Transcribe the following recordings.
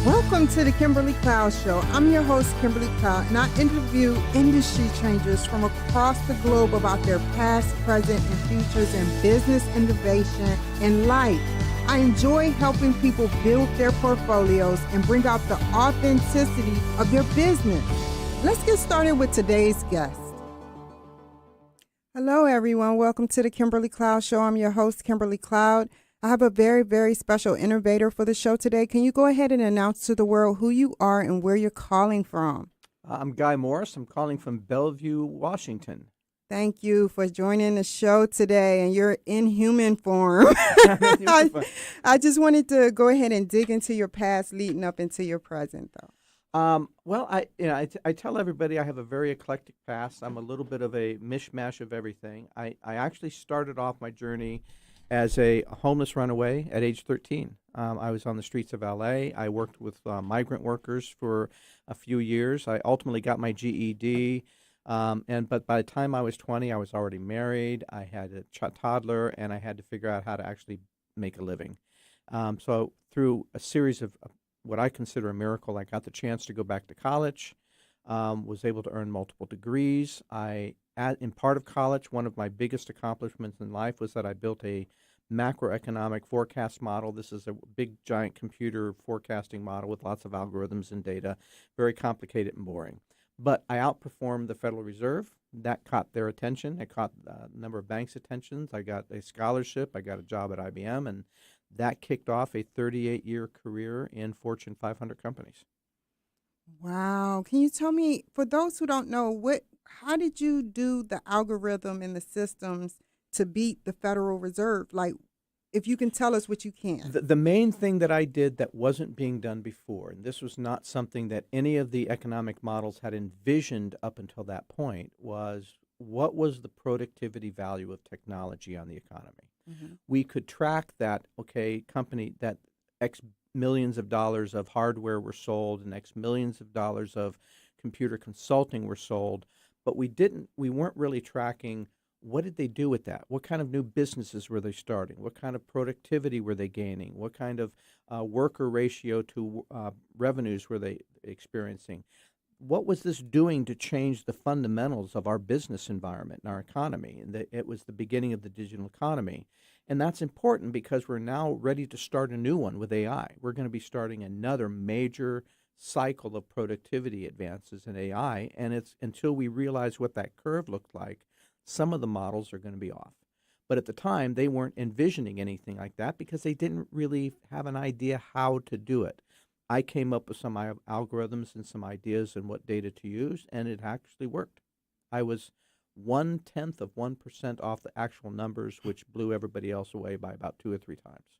Welcome to the Kimberly Cloud Show. I'm your host, Kimberly Cloud, and I interview industry changers from across the globe about their past, present, and futures in business, innovation, and life. I enjoy helping people build their portfolios and bring out the authenticity of their business. Let's get started with today's guest. Hello, everyone. Welcome to the Kimberly Cloud Show. I'm your host, Kimberly Cloud. I have a very, very special innovator for the show today. Can you go ahead and announce to the world who you are and where you're calling from? I'm Guy Morris. I'm calling from Bellevue, Washington. Thank you for joining the show today, and you're in human form. I just wanted to go ahead and dig into your past leading up into your present, though. I tell everybody I have a very eclectic past. I'm a little bit of a mishmash of everything. I actually started off my journey as a homeless runaway at age 13. I was on the streets of LA. I worked with migrant workers for a few years. I ultimately got my GED. But by the time I was 20, I was already married. I had a toddler, and I had to figure out how to actually make a living. So through a series of what I consider a miracle, I got the chance to go back to college, was able to earn multiple degrees. In part of college, one of my biggest accomplishments in life was that I built a macroeconomic forecast model. This is a big, giant computer forecasting model with lots of algorithms and data, very complicated and boring. But I outperformed the Federal Reserve. That caught their attention. It caught a number of banks' attentions. I got a scholarship. I got a job at IBM, and that kicked off a 38-year career in Fortune 500 companies. Wow. Can you tell me, for those who don't know, how did you do the algorithm and the systems to beat the Federal Reserve? Like, if you can tell us what you can. The main thing that I did that wasn't being done before, and this was not something that any of the economic models had envisioned up until that point, was what was the productivity value of technology on the economy? Mm-hmm. We could track that, company, that X millions of dollars of hardware were sold and X millions of dollars of computer consulting were sold, but we weren't really tracking what did they do with that? What kind of new businesses were they starting? What kind of productivity were they gaining? What kind of worker ratio to revenues were they experiencing? What was this doing to change the fundamentals of our business environment and our economy? And it was the beginning of the digital economy. And that's important because we're now ready to start a new one with AI. We're going to be starting another major cycle of productivity advances in AI. And it's until we realize what that curve looked like, some of the models are going to be off. But at the time, they weren't envisioning anything like that because they didn't really have an idea how to do it. I came up with some algorithms and some ideas and what data to use, and it actually worked. I was 0.1% off the actual numbers, which blew everybody else away by about 2 or 3 times.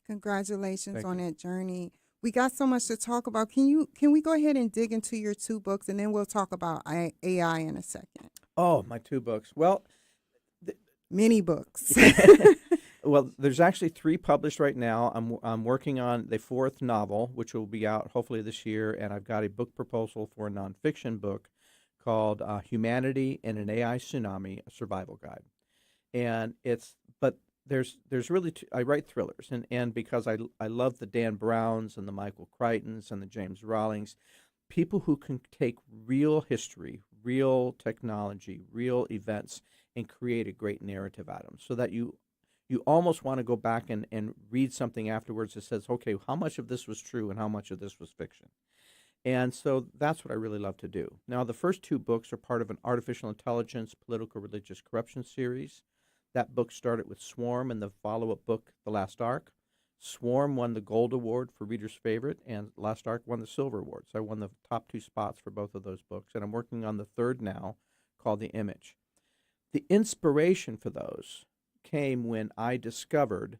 Congratulations on that journey. We got so much to talk about. Can we go ahead and dig into your 2 books, and then we'll talk about AI in a second? Oh, my 2 books. Well, many books. Well, there's actually 3 published right now. I'm working on the 4th novel, which will be out hopefully this year, and I've got a book proposal for a nonfiction book called Humanity in an AI Tsunami: A Survival Guide. And there's really I write thrillers, and because I love the Dan Browns and the Michael Crichtons and the James Rawlings, people who can take real history, real technology, real events, and create a great narrative out of them, so that you almost want to go back and read something afterwards that says, okay, how much of this was true and how much of this was fiction? And so that's what I really love to do. Now, the first 2 books are part of an artificial intelligence, political, religious corruption series. That book started with Swarm and the follow-up book, The Last Ark. Swarm won the Gold Award for Reader's Favorite, and Last Ark won the Silver Award. So I won the top 2 spots for both of those books, and I'm working on the 3rd now, called The Image. The inspiration for those came when I discovered,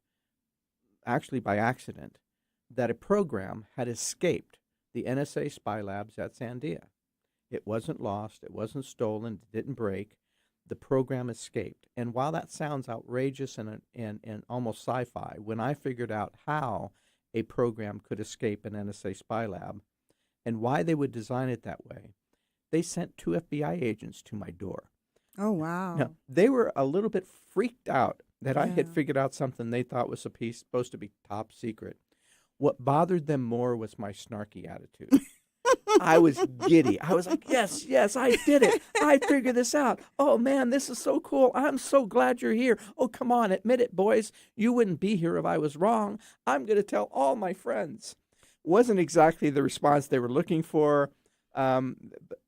actually by accident, that a program had escaped the NSA spy labs at Sandia. It wasn't lost, it wasn't stolen, it didn't break. The program escaped. And while that sounds outrageous and almost sci-fi, when I figured out how a program could escape an NSA spy lab and why they would design it that way, they sent 2 FBI agents to my door. Oh, wow. Now, they were a little bit freaked out that I had figured out something they thought was supposed to be top secret. What bothered them more was my snarky attitude. I was giddy. I was like, yes, yes, I did it. I figured this out. Oh, man, this is so cool. I'm so glad you're here. Oh, come on, admit it, boys. You wouldn't be here if I was wrong. I'm going to tell all my friends. Wasn't exactly the response they were looking for. Um,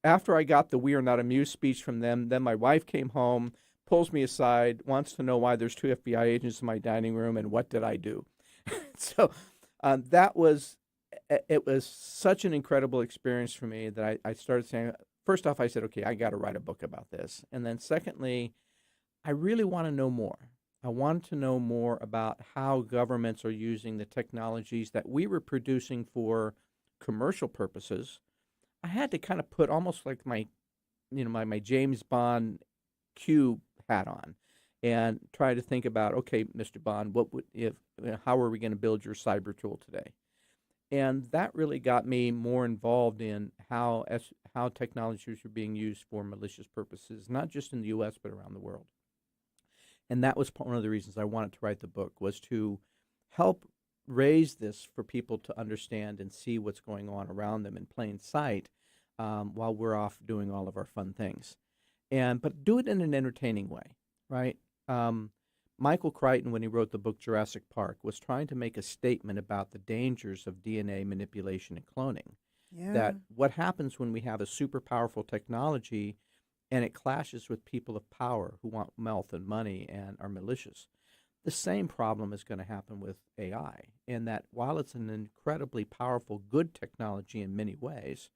After I got the "We are not amused" speech from them, then my wife came home, pulls me aside, wants to know why there's 2 FBI agents in my dining room and what did I do. So that was it was such an incredible experience for me that I started saying, first off, I said, okay, I got to write a book about this. And then secondly, I really want to know more. I wanted to know more about how governments are using the technologies that we were producing for commercial purposes. I had to kind of put almost like my James Bond Q hat on and try to think about, okay, Mr. Bond, what would if how are we going to build your cyber tool today? And that really got me more involved in how technologies were being used for malicious purposes, not just in the U.S. but around the world. And that was one of the reasons I wanted to write the book, was to help raise this for people to understand and see what's going on around them in plain sight, while we're off doing all of our fun things. But do it in an entertaining way, right? Michael Crichton, when he wrote the book Jurassic Park, was trying to make a statement about the dangers of DNA manipulation and cloning. Yeah. That what happens when we have a super powerful technology and it clashes with people of power who want wealth and money and are malicious. The same problem is going to happen with AI, in that while it's an incredibly powerful, good technology in many ways,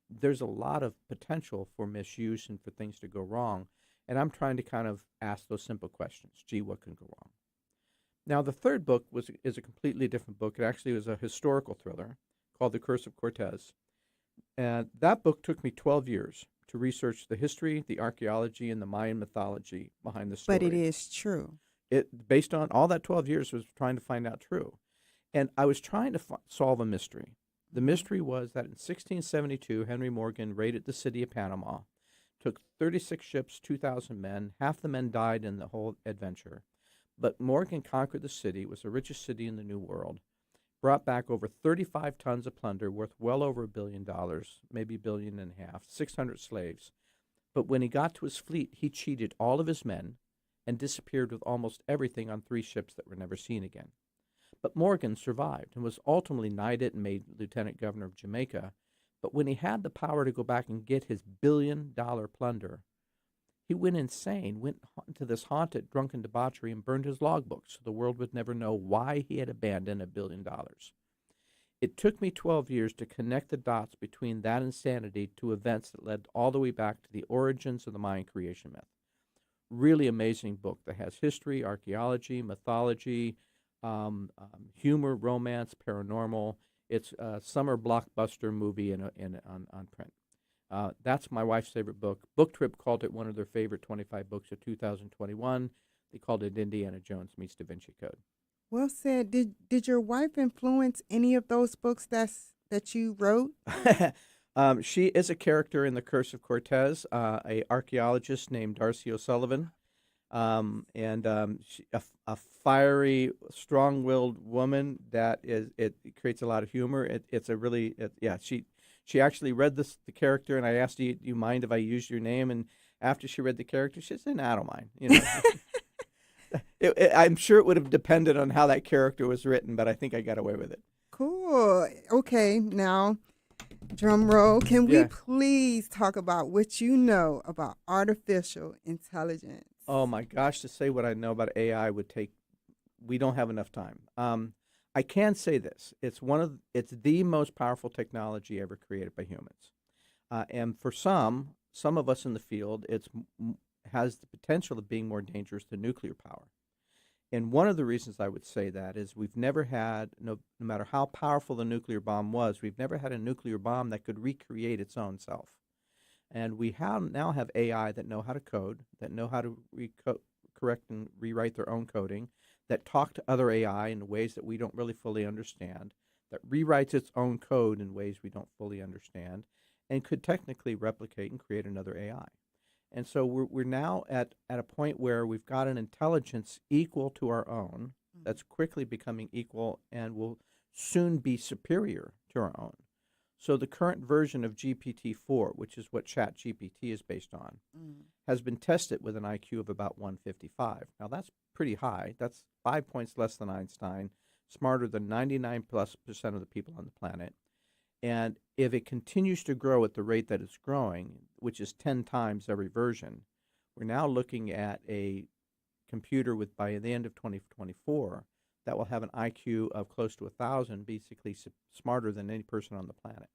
there's a lot of potential for misuse and for things to go wrong. And I'm trying to kind of ask those simple questions. Gee, what can go wrong? Now, the third book is a completely different book. It actually was a historical thriller called The Curse of Cortez. And that book took me 12 years to research the history, the archaeology, and the Mayan mythology behind the story. But it is true. It, based on all that 12 years, was trying to find out true. And I was trying to solve a mystery. The mystery was that in 1672, Henry Morgan raided the city of Panama, took 36 ships, 2,000 men. Half the men died in the whole adventure. But Morgan conquered the city. It was the richest city in the New World. Brought back over 35 tons of plunder worth well over $1 billion, maybe $1.5 billion, 600 slaves. But when he got to his fleet, he cheated all of his men and disappeared with almost everything on 3 ships that were never seen again. But Morgan survived and was ultimately knighted and made lieutenant governor of Jamaica. But when he had the power to go back and get his $1 billion plunder, he went insane, went into this haunted, drunken debauchery and burned his logbooks so the world would never know why he had abandoned $1 billion. It took me 12 years to connect the dots between that insanity to events that led all the way back to the origins of the Mayan creation myth. Really amazing book that has history, archaeology, mythology, humor, romance, paranormal. It's a summer blockbuster movie on print. That's my wife's favorite book. Book Trip called it one of their favorite 25 books of 2021. They called it Indiana Jones Meets Da Vinci Code. Well said. Did your wife influence any of those books that you wrote? She is a character in The Curse of Cortez, a archaeologist named Darcy O'Sullivan, she, a fiery, strong-willed woman that it creates a lot of humor. She actually read the character, and I asked, do you mind if I use your name? And after she read the character, she said, "No, I don't mind." You know, I'm sure it would have depended on how that character was written, but I think I got away with it. Cool. Okay, now, drum roll. Can we please talk about what you know about artificial intelligence? Oh my gosh, to say what I know about AI we don't have enough time. I can say this: it's the most powerful technology ever created by humans, and for some of us in the field, has the potential of being more dangerous than nuclear power. And one of the reasons I would say that is we've never had, no matter how powerful the nuclear bomb was, we've never had a nuclear bomb that could recreate its own self. And we now have AI that know how to code, that know how to correct and rewrite their own coding, that talk to other AI in ways that we don't really fully understand, that rewrites its own code in ways we don't fully understand, and could technically replicate and create another AI. And so we're now at a point where we've got an intelligence equal to our own that's quickly becoming equal and will soon be superior to our own. So the current version of GPT-4, which is what ChatGPT is based on, has been tested with an IQ of about 155. Now that's pretty high. That's 5 points less than Einstein, smarter than 99+% of the people on the planet. And if it continues to grow at the rate that it's growing, which is 10 times every version, we're now looking at a computer with, by the end of 2024, that will have an IQ of close to 1,000, basically smarter than any person on the planet.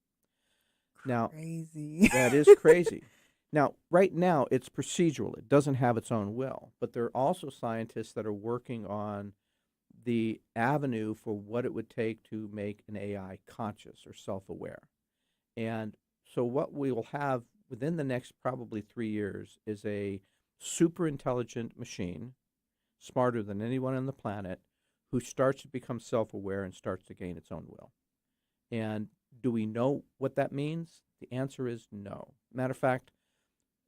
Now, Crazy. that is crazy. Now, right now, it's procedural. It doesn't have its own will. But there are also scientists that are working on the avenue for what it would take to make an AI conscious or self-aware. And so what we will have within the next probably 3 years is a super intelligent machine, smarter than anyone on the planet, who starts to become self-aware and starts to gain its own will. And do we know what that means? The answer is no. Matter of fact,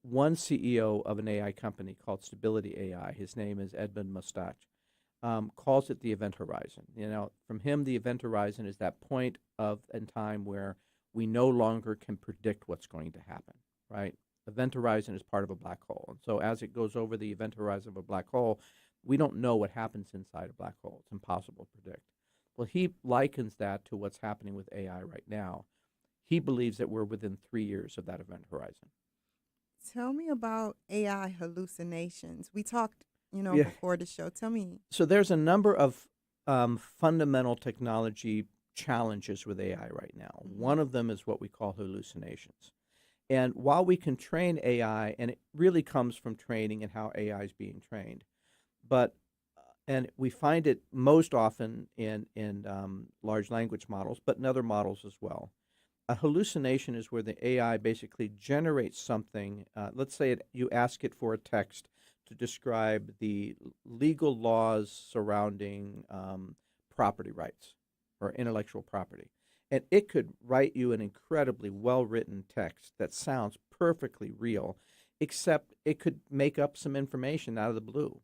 one CEO of an AI company called Stability AI, his name is Edmund Mustach, calls it the event horizon. From him, the event horizon is that point in time where we no longer can predict what's going to happen, right? Event horizon is part of a black hole. And so as it goes over the event horizon of a black hole, we don't know what happens inside a black hole. It's impossible to predict. Well, he likens that to what's happening with AI right now. He believes that we're within 3 years of that event horizon. Tell me about AI hallucinations. We talked, Yeah. before the show. Tell me. So there's a number of fundamental technology challenges with AI right now. One of them is what we call hallucinations. And while we can train AI, and it really comes from training and how AI is being trained, but and we find it most often in large language models, but in other models as well. A hallucination is where the AI basically generates something. Let's say you ask it for a text to describe the legal laws surrounding property rights or intellectual property. And it could write you an incredibly well-written text that sounds perfectly real, except it could make up some information out of the blue.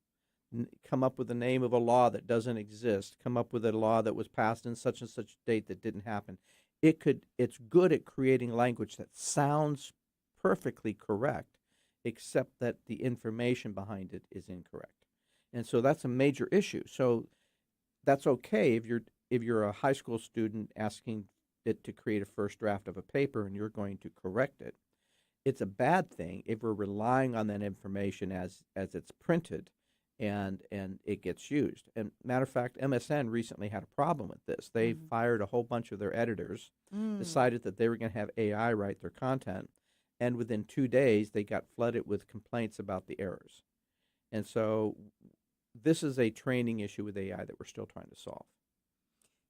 Come up with the name of a law that doesn't exist, come up with a law that was passed in such and such date that didn't happen. It's good at creating language that sounds perfectly correct, except that the information behind it is incorrect. And so that's a major issue. So that's okay if you're a high school student asking it to create a first draft of a paper and you're going to correct it. It's a bad thing if we're relying on that information as it's printed and it gets used. And matter of fact, MSN recently had a problem with this. They fired a whole bunch of their editors, decided that they were going to have AI write their content, and within 2 days they got flooded with complaints about the errors. And so this is a training issue with AI that we're still trying to solve.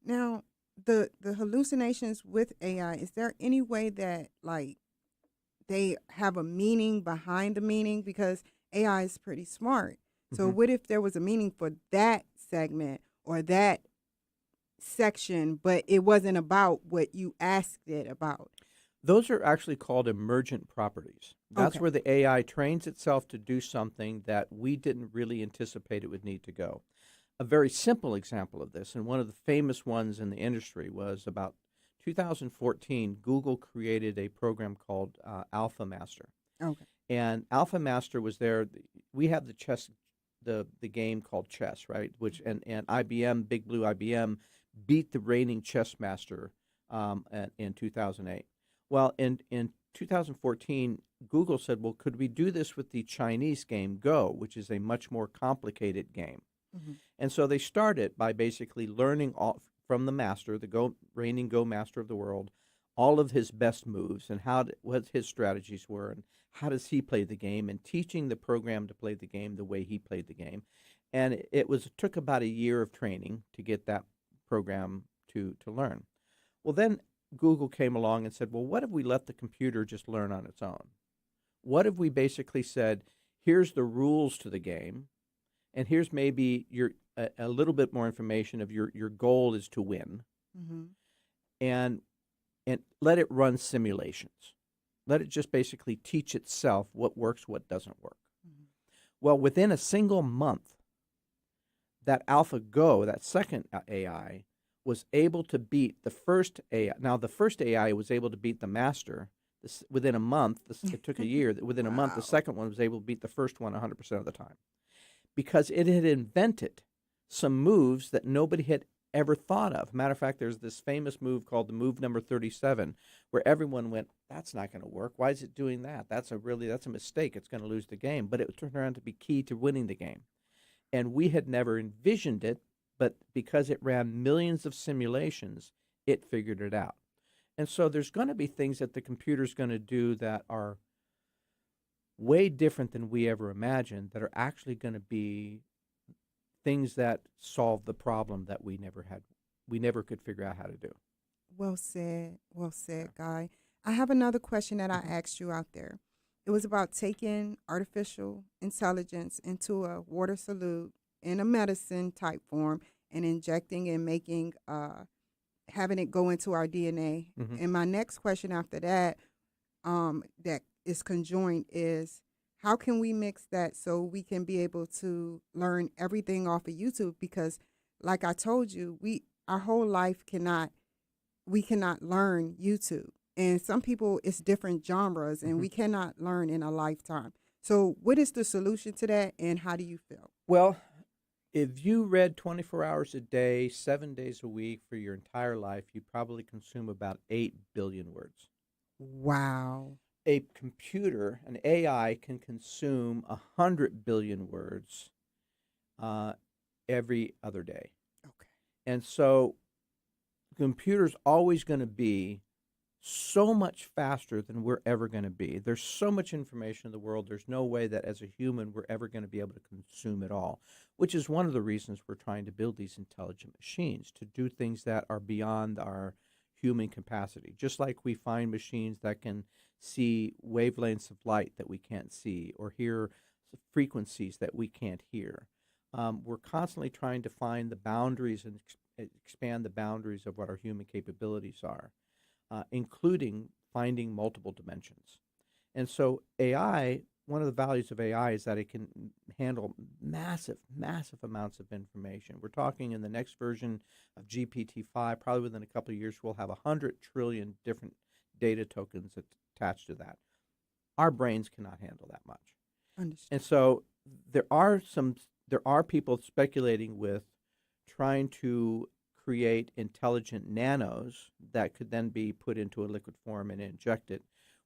Now, the hallucinations with AI, is there any way that they have a meaning behind the meaning? Because AI is pretty smart. So what if there was a meaning for that segment or that section, but it wasn't about what you asked it about? Those are actually called emergent properties. That's Okay. where the AI trains itself to do something that we didn't really anticipate it would need to go. A very simple example of this, and one of the famous ones in the industry, was about 2014, Google created a program called Alpha Master. Okay. And Alpha Master was there. We have the game called chess, right? Which and IBM, Big Blue IBM, beat the reigning chess master in 2008. Well, in 2014, Google said, well, could we do this with the Chinese game Go, which is a much more complicated game? And so they started by basically learning from the master, the reigning Go master of the world, all of his best moves and what his strategies were and how does he play the game, and teaching the program to play the game the way he played the game. And it took about a year of training to get that program to learn. Well, then Google came along and said, well, what if we let the computer just learn on its own? What if we basically said, here's the rules to the game, and here's maybe a little bit more information of your goal is to win, and let it run simulations. Let it just basically teach itself what works, what doesn't work. Well, within a single month, that AlphaGo, that second AI, was able to beat the first AI. Now, the first AI was able to beat the master within a month. It took a year. Within a month, the Wow. second one was able to beat the first one 100% of the time because it had invented some moves that nobody had ever thought of. Matter of fact, there's this famous move called the move number 37, where everyone went, "That's not going to work. Why is it doing that? That's a mistake. It's going to lose the game." But it turned around to be key to winning the game. And we had never envisioned it, but because it ran millions of simulations, it figured it out. And so there's going to be things that the computer's going to do that are way different than we ever imagined, that are actually going to be things that solve the problem that we never could figure out how to do. Well said. Well Yeah. said, Guy. I have another question that I Mhm. asked you out there. It was about taking artificial intelligence into a water solute in a medicine type form and injecting and making having it go into our DNA. Mhm. And my next question after that, that is conjoined, is how can we mix that so we can be able to learn everything off of YouTube? Because, like I told you, our whole life we cannot learn YouTube. And some people, it's different genres, and Mhm. we cannot learn in a lifetime. So, what is the solution to that, and how do you feel? Well, if you read 24 hours a day, 7 days a week for your entire life, you probably consume about 8 billion words. Wow. A computer, an AI, can consume 100 billion words uh, every other day. Okay. And so, computer's always going to be so much faster than we're ever going to be. There's so much information in the world. There's no way that as a human we're ever going to be able to consume it all, which is one of the reasons we're trying to build these intelligent machines to do things that are beyond our human capacity. Just like we find machines that can see wavelengths of light that we can't see or hear frequencies that we can't hear. We're constantly trying to find the boundaries and expand the boundaries of what our human capabilities are, including finding multiple dimensions. And so AI, one of the values of AI is that it can handle massive, massive amounts of information. We're talking in the next version of GPT-5, probably within a couple of years, we'll have 100 trillion different data tokens attached to that. Our brains cannot handle that much. And Understood. so there are people speculating with trying to create intelligent nanos that could then be put into a liquid form and injected.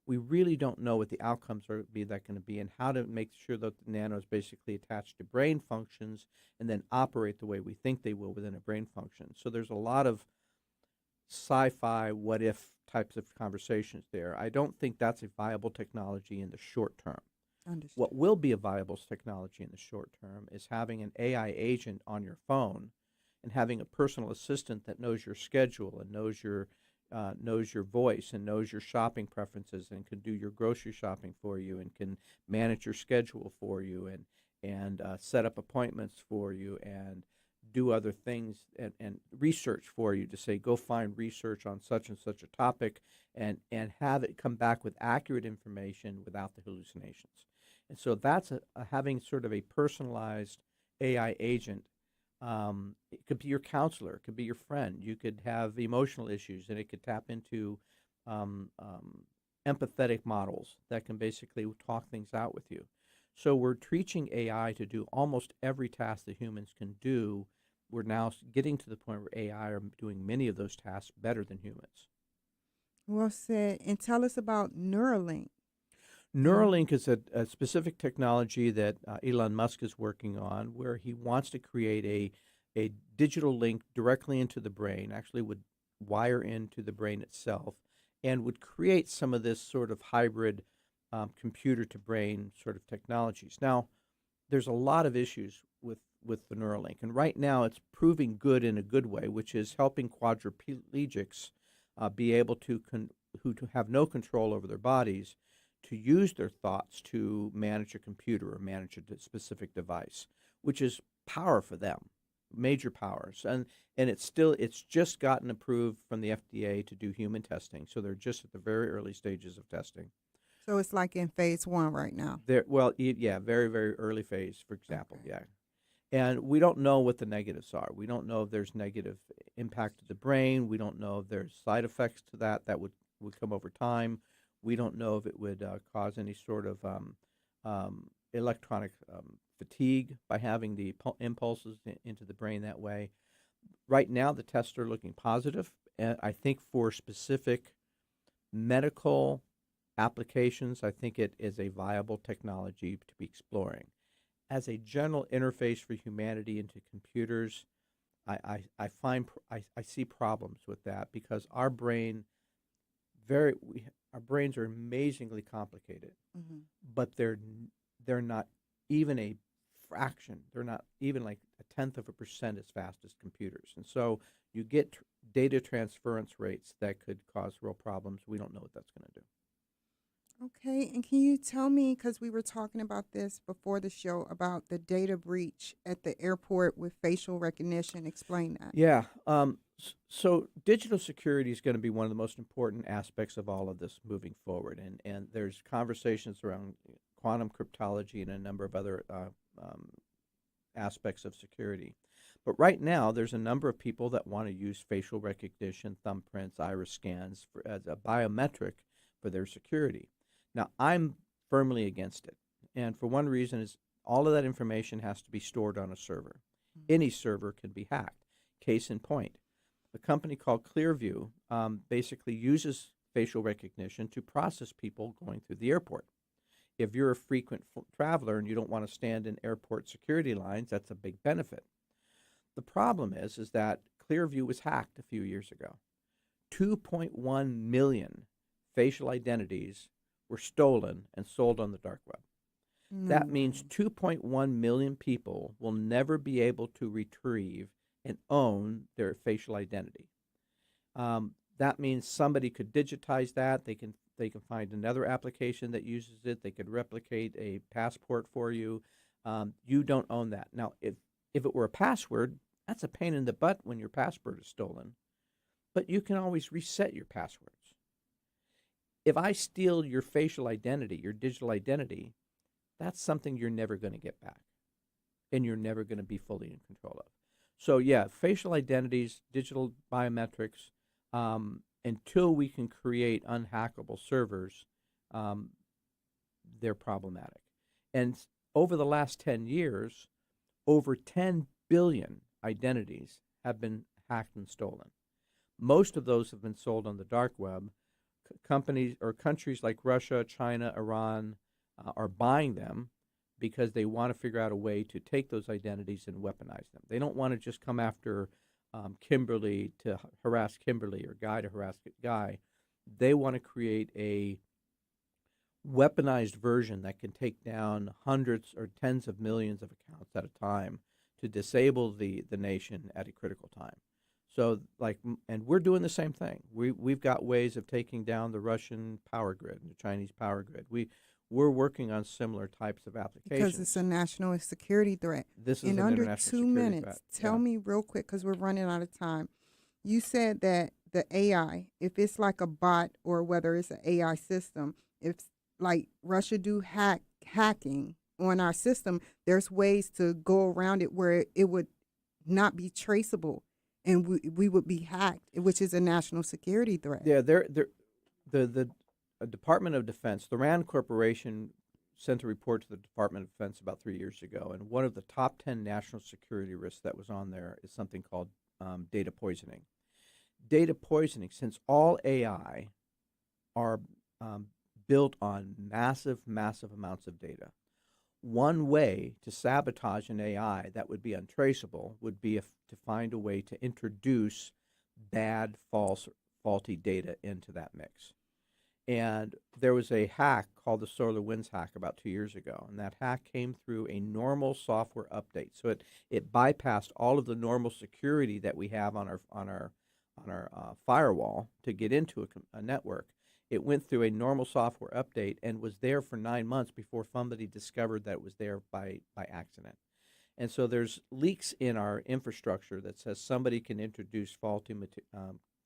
We really don't know what the outcomes are going to be and how to make sure that the nanos basically attach to brain functions and then operate the way we think they will within a brain function. So there's a lot of sci-fi what if types of conversations there. I don't think that's a viable technology in the short term. Understood. What will be a viable technology in the short term is having an AI agent on your phone and having a personal assistant that knows your schedule and knows your voice and knows your shopping preferences and can do your grocery shopping for you and can manage your schedule for you and set up appointments for you and do other things and research for you to say go find research on such and such a topic and have it come back with accurate information without the hallucinations. And so that's having sort of a personalized AI agent. It could be your counselor, it could be your friend. You could have emotional issues, and it could tap into um, um, empathetic models that can basically talk things out with you. So we're teaching AI to do almost every task that humans can do. We're now getting to the point where AI are doing many of those tasks better than humans. Well said. And tell us about Neuralink. And Neuralink is a specific technology that Elon Musk is working on where he wants to create a digital link directly into the brain, actually would wire into the brain itself, and would create some of this sort of hybrid computer to brain sort of technologies. Now, there's a lot of issues with the Neuralink, and right now it's proving good in a good way, which is helping quadriplegics be able to who to have no control over their bodies to use their thoughts to manage a computer or manage a specific device, which is power for them, major powers, and it's just gotten approved from the FDA to do human testing, so they're just at the very early stages of testing. so it's like in phase 1 right now. Well, yeah, very, very early phase, for example, Okay. yeah. And we don't know what the negatives are. We don't know if there's negative impact to the brain. We don't know if there's side effects to that would come over time. We don't know if it would cause any sort of electronic fatigue by having the impulses into the brain that way. Right now, the tests are looking positive, and I think for specific medical applications, I think it is a viable technology to be exploring. As a general interface for humanity into computers, I see problems with that because our brains are amazingly complicated, Hmm. but they're not even a fraction. They're not even like a tenth of a percent as fast as computers, and so you get data transference rates that could cause real problems. We don't know what that's going to do. Okay, and can you tell me, because we were talking about this before the show, about the data breach at the airport with facial recognition? Explain that. Yeah. So digital security is going to be one of the most important aspects of all of this moving forward, and there's conversations around quantum cryptology and a number of other aspects of security. But right now, there's a number of people that want to use facial recognition, thumbprints, iris scans as a biometric for their security. Now, I'm firmly against it, and for one reason is all of that information has to be stored on a server. Any server can be hacked. Case in point, a company called Clearview basically uses facial recognition to process people going through the airport. If you're a frequent traveler and you don't want to stand in airport security lines, that's a big benefit. The problem is that Clearview was hacked a few years ago. 2.1 million facial identities were stolen and sold on the dark web. No That means way. 2.1 million people will never be able to retrieve and own their facial identity. That means somebody could digitize that. They can find another application that uses it. They could replicate a passport for you. You don't own that. Now, if it were a password, that's a pain in the butt when your password is stolen. But you can always reset your passwords. If I steal your facial identity, your digital identity, that's something you're never going to get back, and you're never going to be fully in control of. So yeah, facial identities, digital biometrics, until we can create unhackable servers, um, they're problematic. And over the last 10 years, over 10 billion identities have been hacked and stolen. Most of those have been sold on the dark web. Companies or countries like Russia, China, Iran are buying them because they want to figure out a way to take those identities and weaponize them. They don't want to just come after Kimberly to harass Kimberly or Guy to harass Guy. They want to create a weaponized version that can take down hundreds or tens of millions of accounts at a time to disable the nation at a critical time. So, and we're doing the same thing. We've got ways of taking down the Russian power grid and the Chinese power grid. We're working on similar types of Because it's a applications. national security threat. This is In an under international two security threat. minutes, tell Yeah. me real quick, because we're running out of time. You said that the AI, if it's like a bot or whether it's an AI system, if like Russia do hacking on our system, there's ways to go around it where it would not be traceable, and we would be hacked, which is a national security threat. Yeah, the Department of Defense, the RAND Corporation, sent a report to the Department of Defense about 3 years ago, and one of the top 10 national security risks that was on there is something called data poisoning. Data poisoning, since all AI are built on massive, massive amounts of data. One way to sabotage an AI that would be untraceable would be to find a way to introduce bad, false, faulty data into that mix. And there was a hack called the SolarWinds hack about 2 years ago, and that hack came through a normal software update. So it bypassed all of the normal security that we have on our firewall to get into a network. It went through a normal software update and was there for 9 months before somebody discovered that it was there by accident. And so there's leaks in our infrastructure that says somebody can introduce faulty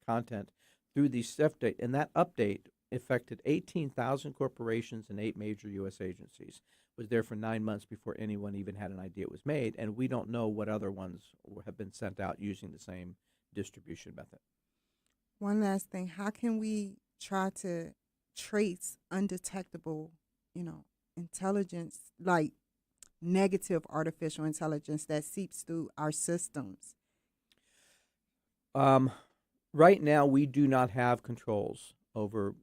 content through these update, and that update affected 18,000 corporations and 8 major U.S. agencies. Was there for 9 months before anyone even had an idea it was made, and we don't know what other ones have been sent out using the same distribution method. One last thing, how can we try to trace undetectable, intelligence, like negative artificial intelligence that seeps through our systems? Right now, we do not have controls over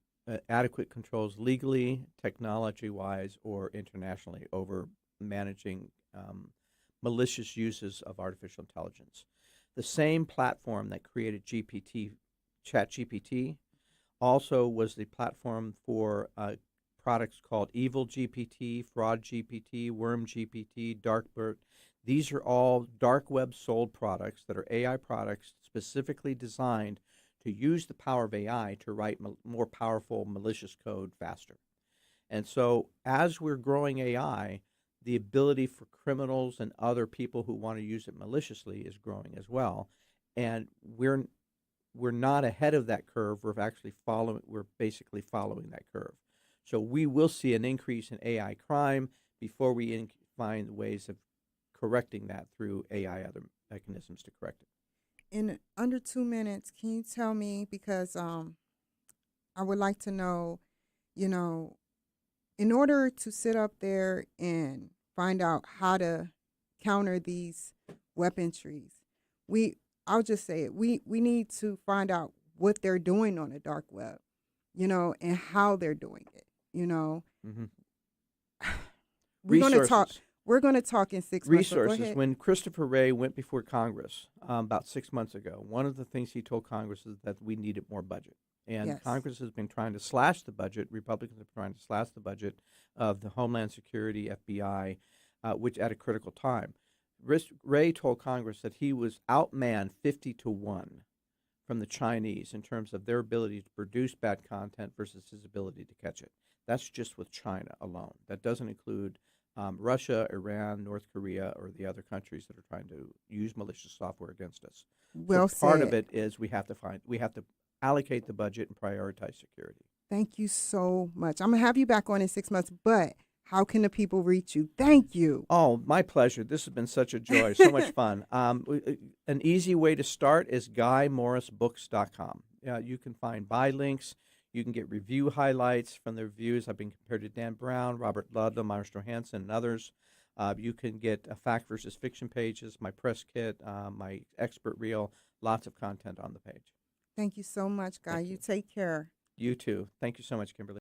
adequate controls legally, technology-wise, or internationally over managing malicious uses of artificial intelligence. The same platform that created ChatGPT, also was the platform for products called Evil GPT, Fraud GPT, Worm GPT, Darkbird. These are all dark web sold products that are AI products specifically designed to use the power of AI to write more powerful malicious code faster. And so as we're growing AI, the ability for criminals and other people who want to use it maliciously is growing as well. And we're not ahead of that curve. We're basically following that curve. So we will see an increase in AI crime before we find ways of correcting that through AI other mechanisms to correct it. In under 2 minutes, can you tell me, because I would like to know, in order to sit up there and find out how to counter these weaponries, I'll just say it, we need to find out what they're doing on the dark web, and how they're doing it, Mm-hmm. We're going to talk. Resources. We're going to talk in 6 months. So go Resources. ahead. When Christopher Wray went before Congress about 6 months ago, one of the things he told Congress is that we needed more budget. And Yes. Congress has been trying to slash the budget. Republicans have been trying to slash the budget of the Homeland Security, FBI, which at a critical time. Wray told Congress that he was outmanned 50-1 from the Chinese in terms of their ability to produce bad content versus his ability to catch it. That's just with China alone. That doesn't include Russia, Iran, North Korea, or the other countries that are trying to use malicious software against us. Well So part said. of it is we have to allocate the budget and prioritize security. Thank you so much. I'm going to have you back on in 6 months, but how can the people reach you? Thank you. Oh, my pleasure. This has been such a joy, so much fun. An easy way to start is GuyMorrisBooks.com. You can find buy links. You can get review highlights from the reviews. I've been compared to Dan Brown, Robert Ludlum, Maestro Hansen, and others. You can get fact versus fiction pages, my press kit, my expert reel, lots of content on the page. Thank you so much, Guy. Thank You you. take care. You too. Thank you so much, Kimberly.